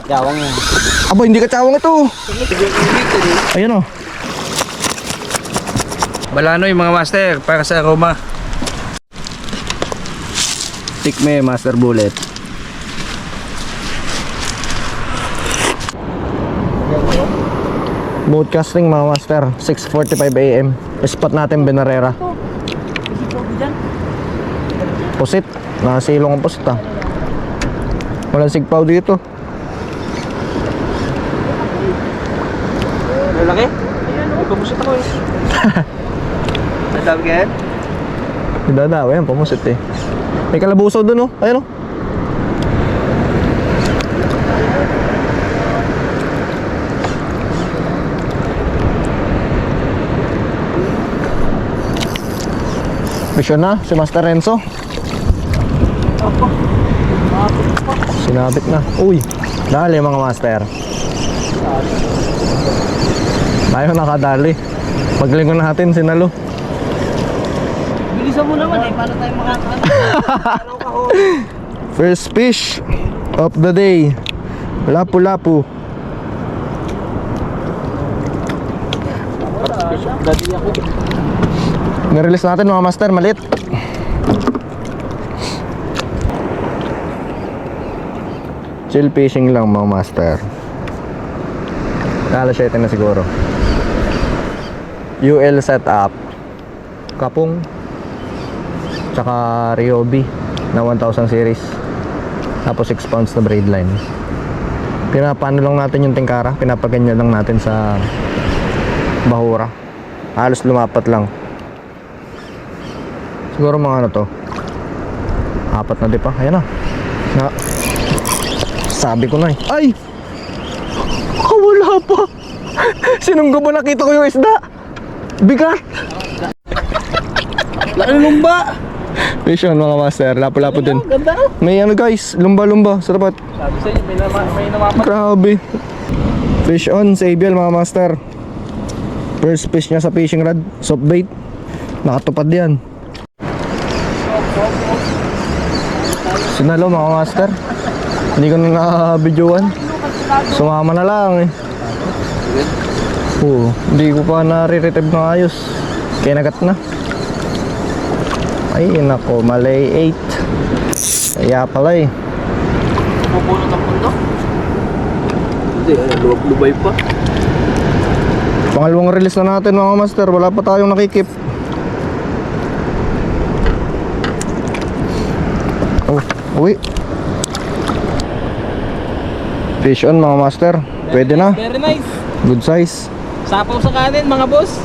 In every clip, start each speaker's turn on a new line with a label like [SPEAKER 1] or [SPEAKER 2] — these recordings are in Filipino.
[SPEAKER 1] Kawang yan.
[SPEAKER 2] Aba, hindi kacawang ito. Ayun o. Balanoy mga master, para sa aroma. Tikme master bullet. Boat casting mga master, 6:45 AM. Spot natin Binarera. Pusit, nakasilong ang pusit ah. Walang sigpaw dito.
[SPEAKER 1] Lalaki? May pamusit ako eh. Nadami ka yan?
[SPEAKER 2] Dadawa yan, pamusit eh. May kalabusaw dun oh, ayun oh. Mission na, si Master Renzo. Sinabit na. Uy, dali mga master. Tayo nakadali. Paglingon natin sinalo.
[SPEAKER 1] Bilisan mo naman eh, paano tayo makakaano?
[SPEAKER 2] First fish of the day. Lapu-lapu.
[SPEAKER 1] Dati ako.
[SPEAKER 2] Nirelease natin mga master, maliit. Chill fishing lang mga master. Alas 7 na siguro. UL setup, kapong, tsaka Ryobi na 1000 series, tapos 6 pounds na braid line. Pinapano lang natin yung tingkara, pinapaganyan lang natin sa bahura. Halos lumapat lang. Siguro mga ano to, 4 na di pa. Ayan na. Sabi ko na eh. Ay! Wala pa. Sinunggo ba nakita ko yung isda? Bigat.
[SPEAKER 1] Laki ng lumba.
[SPEAKER 2] Fish on mga master, lapu-lapu din.
[SPEAKER 1] Ganda no?
[SPEAKER 2] May ano guys, lumba-lumba sa tapat.
[SPEAKER 1] Sabi sa'yo, may namapat.
[SPEAKER 2] Grabe. Fish on, sa ABL mga master. First fish niya sa fishing rod, soft bait. Nakatupad yan. Sinalo mga master. Hindi ko na na-videoan. Sumama na lang eh. Oo, hindi ko pa nare-retrieve ng ayos. Kinagat na. Ay nako, malay 8. Kaya pala eh.
[SPEAKER 1] Pupulot ang pundo? Hindi, luwag-lubay pa.
[SPEAKER 2] Pangalawang release na natin mga master. Wala pa tayong nakikip. Oh, uwi. Fish on mga master. Pwede na.
[SPEAKER 1] Very nice.
[SPEAKER 2] Good size.
[SPEAKER 1] Sapaw sa kanin mga boss.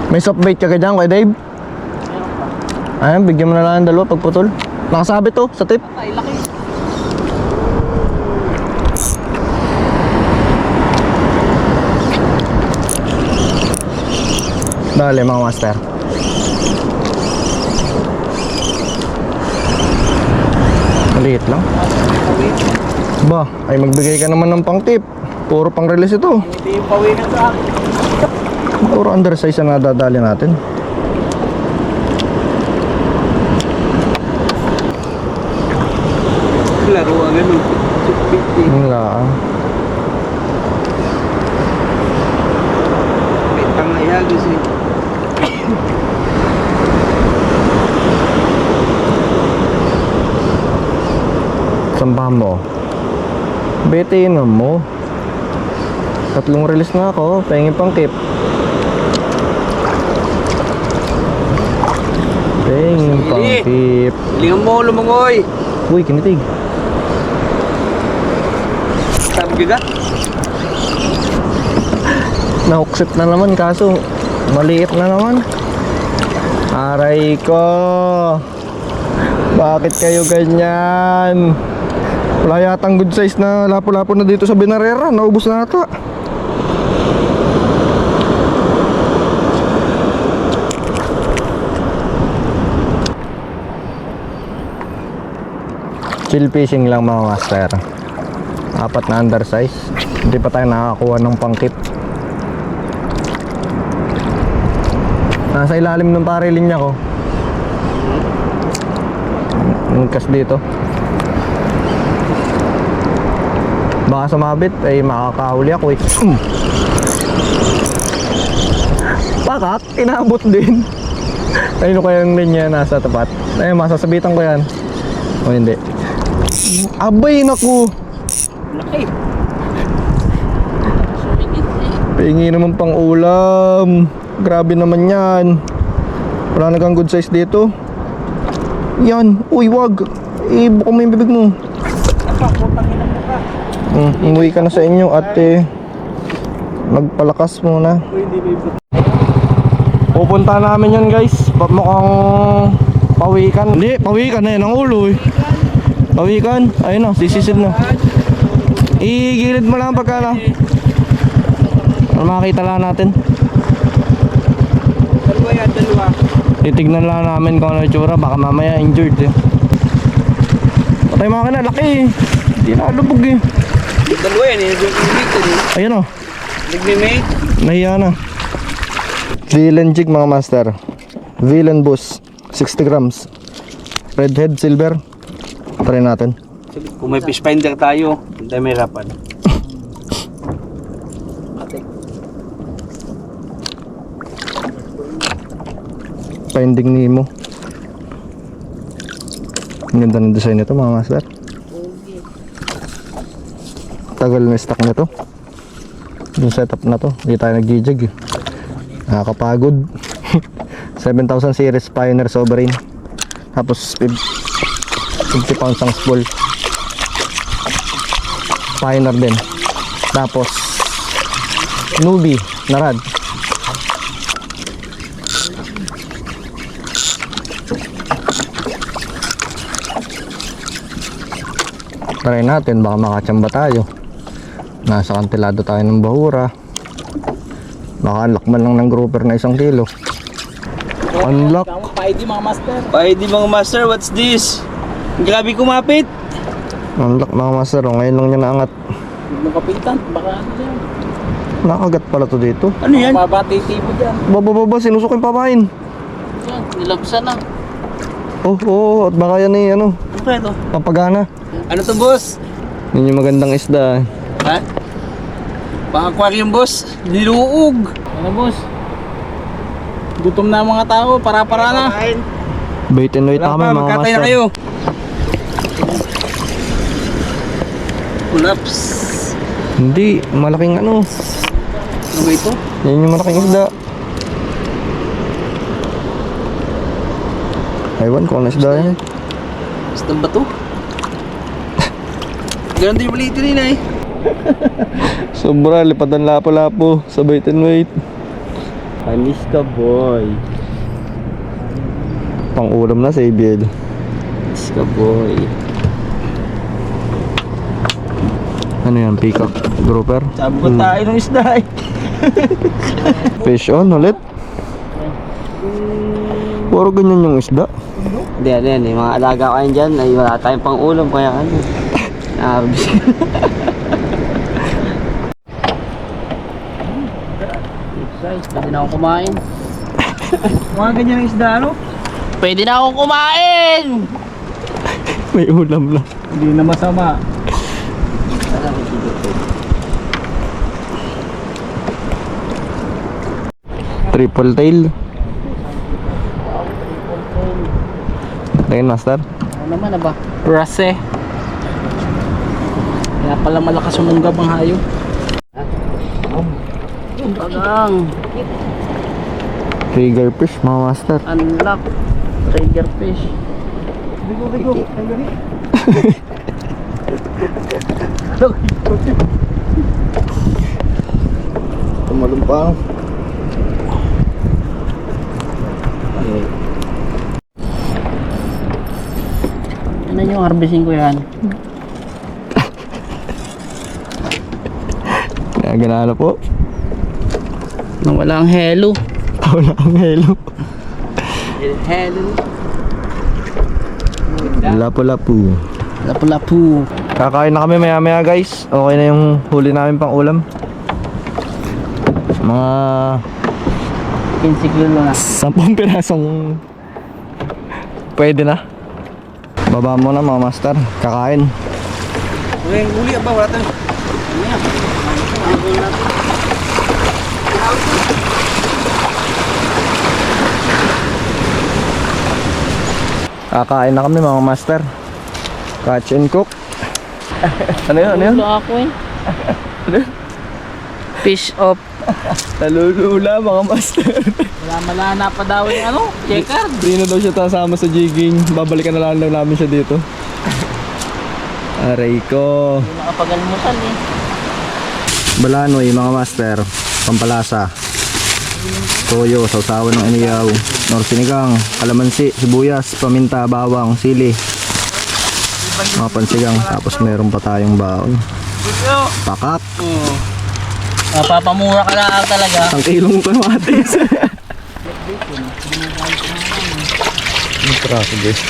[SPEAKER 2] May soft bait ka dyan kay Dave? Ayan, bigyan mo na lang ng dalawa pagputol. Nakasabit to sa tip.
[SPEAKER 1] Ay, laki.
[SPEAKER 2] Dali mga master. Maliit lang. Ba, ay magbigay ka naman ng pang tip. Puro pang release ito.
[SPEAKER 1] Hindi yung pawinan sa akin.
[SPEAKER 2] Puro undersize na nadadali natin.
[SPEAKER 1] Laro ang ganun.
[SPEAKER 2] Wala.
[SPEAKER 1] May tangayagos eh.
[SPEAKER 2] Sambahan mo. Betiin mo. 3 release na ako. Pahingin pang keep. Pahingin pang keep.
[SPEAKER 1] Hilingan mo, lumangoy.
[SPEAKER 2] Uy, kinitig.
[SPEAKER 1] Sabi ka?
[SPEAKER 2] Nauksit na naman kaso maliit na naman. Aray ko. Bakit kayo ganyan? Wala yatang good size na lapu-lapu na dito sa Binarera. Naubos na ata. Chill fishing lang mga master. 4 na undersize. Hindi pa tayo nakakakuha ng pangkip. Nasa ilalim ng parilin niya ko. Nagkas dito. Baka sumabit ay makakahuli ako eh. Pakak, inabot din. Ayun ko yung linya nasa tapat. Ay, masasabitan ko yan. O hindi. Abay, naku.
[SPEAKER 1] Laki.
[SPEAKER 2] Pahingi naman pang ulam. Grabe naman yan. Wala nagang good size dito. Yan. Uy, wag. Buka mo yung bibig mo. Umuwi ka na sa inyo at magpalakas muna. Pupunta namin yan guys. Mukhang pawikan. Hindi, pawikan na yan ang ulo eh. Pawikan. Ayun na, sisisid na. Igilid mo lang pagka na. Para makakita lang natin.
[SPEAKER 1] Dalawa yan, dalawa.
[SPEAKER 2] Titignan lang namin kung ano yung tsura. Baka mamaya injured eh. Patay mga kina, laki eh. Hindi nakalubog eh.
[SPEAKER 1] Dalawa yan eh.
[SPEAKER 2] Ayun o.
[SPEAKER 1] Nagme-mate.
[SPEAKER 2] Nahiya na. Villain jig mga master. Villain bus 60 grams. Redhead silver. Try natin.
[SPEAKER 1] Kung may fish finder tayo, hindi may hirapan.
[SPEAKER 2] Finding Nemo. Ang ganda ng design nito mga master. Tagal na stock nito. Yung setup na to, hindi tayo nag-jig eh. Nakakapagod. 7,000 series Pioneer Sovereign. Tapos 50 pounds ang spool. Pioneer din. Tapos Newbie na rad. Try natin, baka makachamba tayo. Nasa kantilado tayo ng bahura. Baka unlock man lang ng grouper na 1 kilo. Unlock.
[SPEAKER 1] Paidi mga master. Paidi mga master, what's this? Grabe kumapit.
[SPEAKER 2] Unlock mga master. Ngayon lang niya naangat.
[SPEAKER 1] Nung kapitan, baka ano yan?
[SPEAKER 2] Nakagat pala to dito.
[SPEAKER 1] Ano yan? Mababati mo dyan.
[SPEAKER 2] Baba, sinusok yung papain.
[SPEAKER 1] Yan, nilabsan na.
[SPEAKER 2] Oh, at baka yan eh, ano,
[SPEAKER 1] Ano kaya to?
[SPEAKER 2] papagana.
[SPEAKER 1] Ano to boss?
[SPEAKER 2] Yun yung magandang isda.
[SPEAKER 1] Ha? Pang-aquarium boss, niluog. Ano boss? Gutom na ang mga tao, para-para na.
[SPEAKER 2] Bait and wait na kami mga
[SPEAKER 1] magkatay
[SPEAKER 2] master.
[SPEAKER 1] na kayo. Pull-ups.
[SPEAKER 2] Hindi, malaking ano.
[SPEAKER 1] Ano ba ito?
[SPEAKER 2] Yan yung malaking isda. Ewan ko ano isda yan.
[SPEAKER 1] Basta ba to? Ganon din yung maliit din eh.
[SPEAKER 2] Sobra, lipatan lapo-lapo sa bait and wait.
[SPEAKER 1] Panis ka boy.
[SPEAKER 2] Pang ulam na sa ABL.
[SPEAKER 1] Panis ka boy.
[SPEAKER 2] Ano yan, peacock grouper?
[SPEAKER 1] Sabot tayo ng isda eh.
[SPEAKER 2] Fish on ulit. Puro ganyan yung isda.
[SPEAKER 1] Hindi, ano yan eh. Mga alaga ko yan dyan ay wala tayong pang ulam kaya ano. Nakarbis. Pwede na akong kumain. Mga ganyan ang isda ano? Pwede na akong kumain!
[SPEAKER 2] May ulam na.
[SPEAKER 1] Hindi na masama.
[SPEAKER 2] Triple tail. Tingin master.
[SPEAKER 1] Ano naman na ba? Rase. Kaya pala malakas umunggab ang hayop. Tagang.
[SPEAKER 2] Trigger fish mga master.
[SPEAKER 1] Unlock. Trigger fish. Bigo.
[SPEAKER 2] Tumalumpang.
[SPEAKER 1] Ano yung harvesting ko yan?
[SPEAKER 2] Ganala po.
[SPEAKER 1] Nang wala ang hello.
[SPEAKER 2] Wala ang helo.
[SPEAKER 1] Hello.
[SPEAKER 2] Lapu-lapu.
[SPEAKER 1] Lapu-lapu.
[SPEAKER 2] Kakain na kami maya maya guys. Okay na yung huli namin pang ulam. Mga
[SPEAKER 1] 15 kilo na.
[SPEAKER 2] 10 pirasong pwede na. Baba mo na mga master. Kakain.
[SPEAKER 1] Uli ba? Wala tayo. Ano yan? Ang gulo natin.
[SPEAKER 2] Kakain na kami mga master. Catch and cook. Ano yun? Ano yun?
[SPEAKER 1] Ulo ako eh. Fish of.
[SPEAKER 2] Nalulula mga master.
[SPEAKER 1] Wala na pa daw yung ano? Checker.
[SPEAKER 2] Di na daw siya tasama sa jigging. Babalikan na lang daw namin siya dito. Aray ko.
[SPEAKER 1] Hindi nakapag-almusal eh.
[SPEAKER 2] Balanoy mga master. Pampalasa. Toyo, sausawan ng iniyaw. Nor sinigang, kalamansi, sibuyas, paminta, bawang, sili. Mga pansigang. Tapos meron pa tayong baon. Pakak.
[SPEAKER 1] Oo. Papamura ka na talaga.
[SPEAKER 2] Ang kilong kamatis. Traso guys.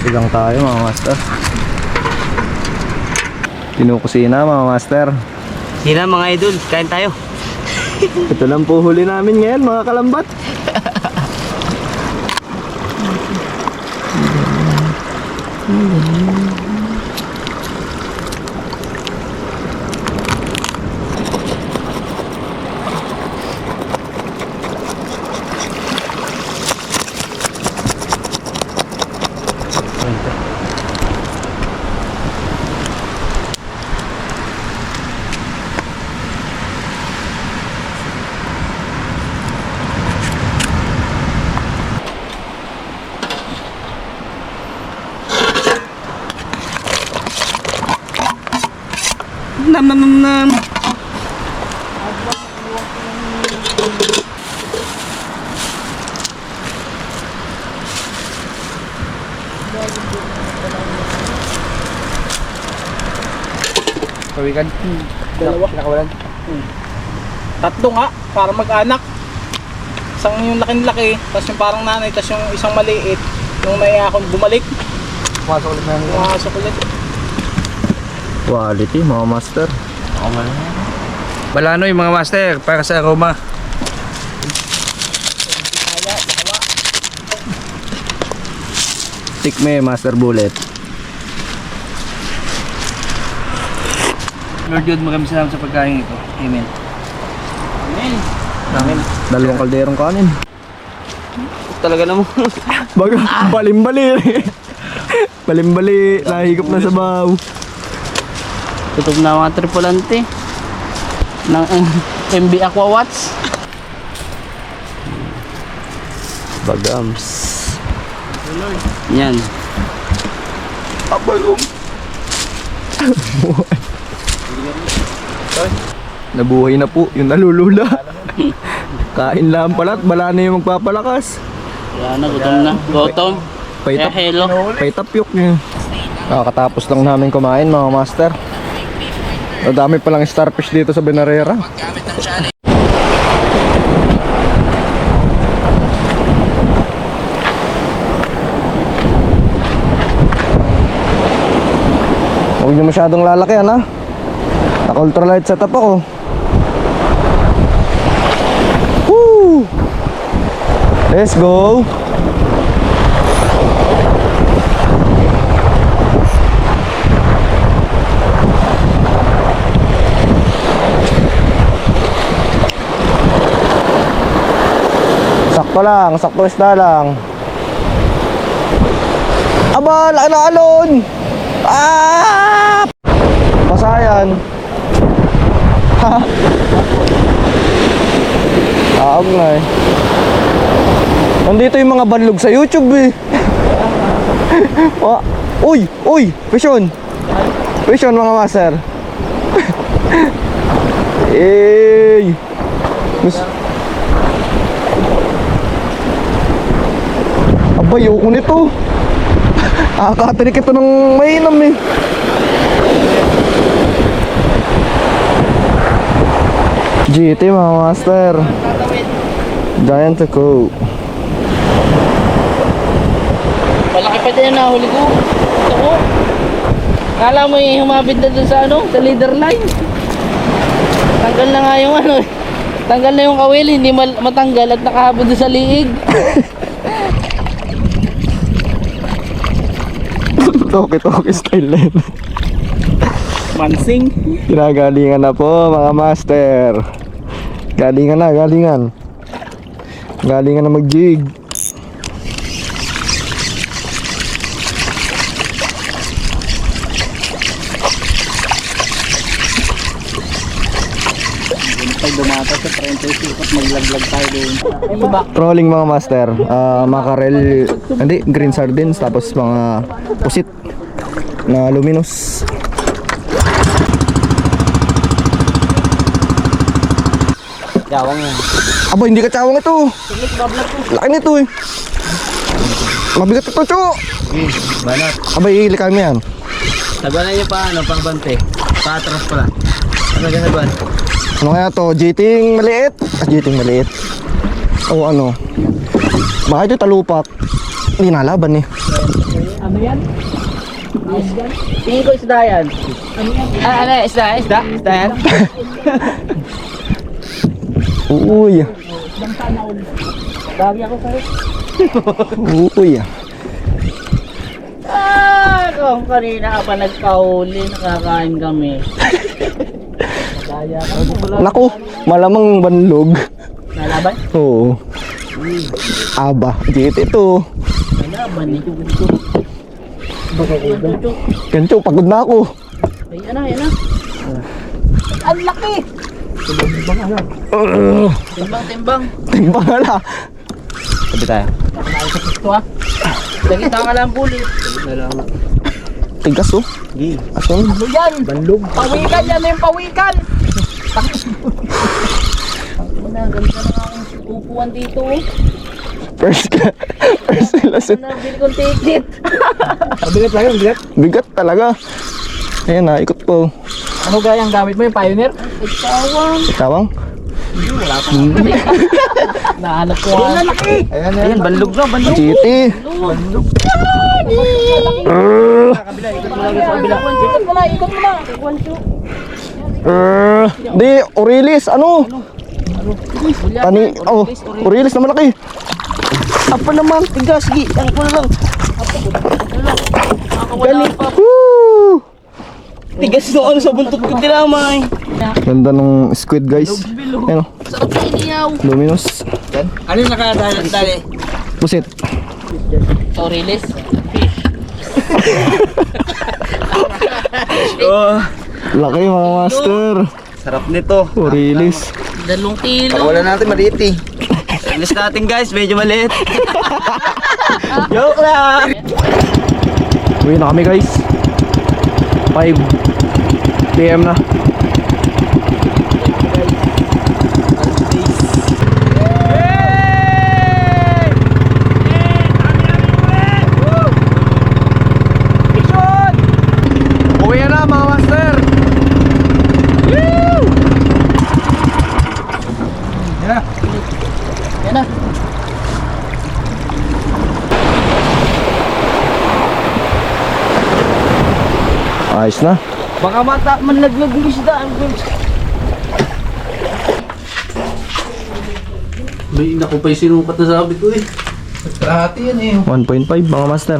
[SPEAKER 2] Sigang tayo mga master. Kinukusina mga master.
[SPEAKER 1] Sina mga idol, kain tayo.
[SPEAKER 2] Ito lang po huli namin ngayon mga kalambat.
[SPEAKER 1] Nam.
[SPEAKER 2] Pawikan.
[SPEAKER 1] Dalawa.
[SPEAKER 2] Nakawalan.
[SPEAKER 1] Tatlo nga, para mag-anak. Isang yung laki-laki, tapos yung parang nanay, tapos yung isang maliit. Yung may akong bumalik,
[SPEAKER 2] Pumasok ulit na yan.
[SPEAKER 1] pumasok ulit.
[SPEAKER 2] Quality mga master.
[SPEAKER 3] Balanoy mga master para sa aroma.
[SPEAKER 2] Tikme master bullet.
[SPEAKER 3] Lord God, maraming salamat sa pagkain ito. Amen.
[SPEAKER 1] Amen.
[SPEAKER 2] Dalawang kalderong kanin.
[SPEAKER 1] Talaga naman.
[SPEAKER 2] Baga, balimbali. Balimbali, nahigop na sa baw.
[SPEAKER 1] Tutok na mga tripulante ng MB Aqua Watch.
[SPEAKER 2] Bagams.
[SPEAKER 1] Yan.
[SPEAKER 2] Abalong. Nabuhay na po yung nalulula. Kain lang pala at bala na yung magpapalakas.
[SPEAKER 1] Wala na, gutom na. Gutom.
[SPEAKER 2] Paitap,
[SPEAKER 1] Hello.
[SPEAKER 2] paitapyok niya. Kakatapos lang namin kumain mga master. Madami palang starfish dito sa Benarera. Huwag niyo masyadong lalaki ha. Naka-ultralight setup ako. Woo! Let's go! Sakto lang, sakto isda lang. Aba, laki na alon! Ah! Pasayan. Ha? Aog na eh. Nandito yung mga banlog sa YouTube eh. Uy! Uy! Vision! Vision mga master. Eh! Abay, ayoko nito. Akatinik ito ng mainam eh. GT mga master. Giant ako.
[SPEAKER 4] malaki na nahuli ko. Ito ko. Kala mo yung humabit na dun sa ano, sa leader line. Tanggal na nga yung ano eh. Tanggal na yung kawil, hindi matanggal at nakahabod doon sa liig.
[SPEAKER 2] Toki-toki style na yun.
[SPEAKER 1] Mansing.
[SPEAKER 2] Ginagalingan na po mga master. Galingan na, galingan. Galingan na mag-jig.
[SPEAKER 1] Pag bumata sa 30 at maglaglag tayo doon. Ay, iba.
[SPEAKER 2] Trolling mga master. Mackerel, hindi, green sardines, tapos mga pusit na luminous.
[SPEAKER 1] Gawang yan.
[SPEAKER 2] Aba, hindi ka tsawang ito. Laki nito eh. Mabigat ito, Cho.
[SPEAKER 3] Banat.
[SPEAKER 2] Aba, iilikan mo yan.
[SPEAKER 3] Sabanan niyo pa, ano, pangbante. Patras pala. Ano gasaban?
[SPEAKER 2] Ano kaya to? Jiting maliit? Jiting maliit. O ano? Baka ito talupak. Hindi nalaban eh.
[SPEAKER 1] Ano yan?
[SPEAKER 4] Tingin ko isda yan. Ano isda? Isda? Isda yan?
[SPEAKER 2] Uy.
[SPEAKER 4] Lagi ako sa rin.
[SPEAKER 2] Uy.
[SPEAKER 4] Kung kanina ka pa nagkahuli, nakakain kami.
[SPEAKER 2] Naku, malamang banlog.
[SPEAKER 4] Nalaban?
[SPEAKER 2] Oo. Aba, jit ito.
[SPEAKER 4] Nalaban eh.
[SPEAKER 2] Gancho, pagod na ako.
[SPEAKER 4] Ay, ano, yan na. Ang laki! Timbang.
[SPEAKER 2] Timbang na na. Sabi tayo.
[SPEAKER 4] Ito ah. Nakita ka lang pulit.
[SPEAKER 2] Tigas oh. Asun.
[SPEAKER 4] Ano yan? Bandog. Pawikan yan yung pawikan. Ganda na akong upuan dito.
[SPEAKER 2] First lesson.
[SPEAKER 4] Nabili kong ticket.
[SPEAKER 1] Bigat lang yun, bigat.
[SPEAKER 2] Bigat talaga. Ayan na, ikot po.
[SPEAKER 1] Ano gayang gamit mo yung Pioneer?
[SPEAKER 4] Igsawang.
[SPEAKER 2] Tawang?
[SPEAKER 1] Nahanap ko nga.
[SPEAKER 3] Ayan, banlog na, banlog.
[SPEAKER 2] Chiti.
[SPEAKER 4] Ikot mo na.
[SPEAKER 2] Di, Orilis, ano? Tani, oh, Orilis na malaki. Apa naman, tigas, sige, ang ko na lang.
[SPEAKER 4] Galing pa.
[SPEAKER 2] Woo!
[SPEAKER 4] Tigas doon sa buntot ko dinamay.
[SPEAKER 2] Ganda ng squid guys. Ayan oh,
[SPEAKER 4] Sarap na iniyaw.
[SPEAKER 2] luminous.
[SPEAKER 3] Ano yung nakadali?
[SPEAKER 2] Pusit.
[SPEAKER 4] Sorry, Liz.
[SPEAKER 3] Oh,
[SPEAKER 2] Laki mga master.
[SPEAKER 3] sarap nito.
[SPEAKER 2] Orilis.
[SPEAKER 4] 2 kilo.
[SPEAKER 3] Wala natin maliit eh. Alis natin guys, medyo maliit. Joke lang.
[SPEAKER 2] Uwi na kami guys. 5 PM na. Uwi na mga master.
[SPEAKER 4] Yan na.
[SPEAKER 2] Ayos na.
[SPEAKER 4] Baka manlaglag yung isda.
[SPEAKER 3] May naku pa yung sinukat na sabi ko eh.
[SPEAKER 2] 1.5 mga master.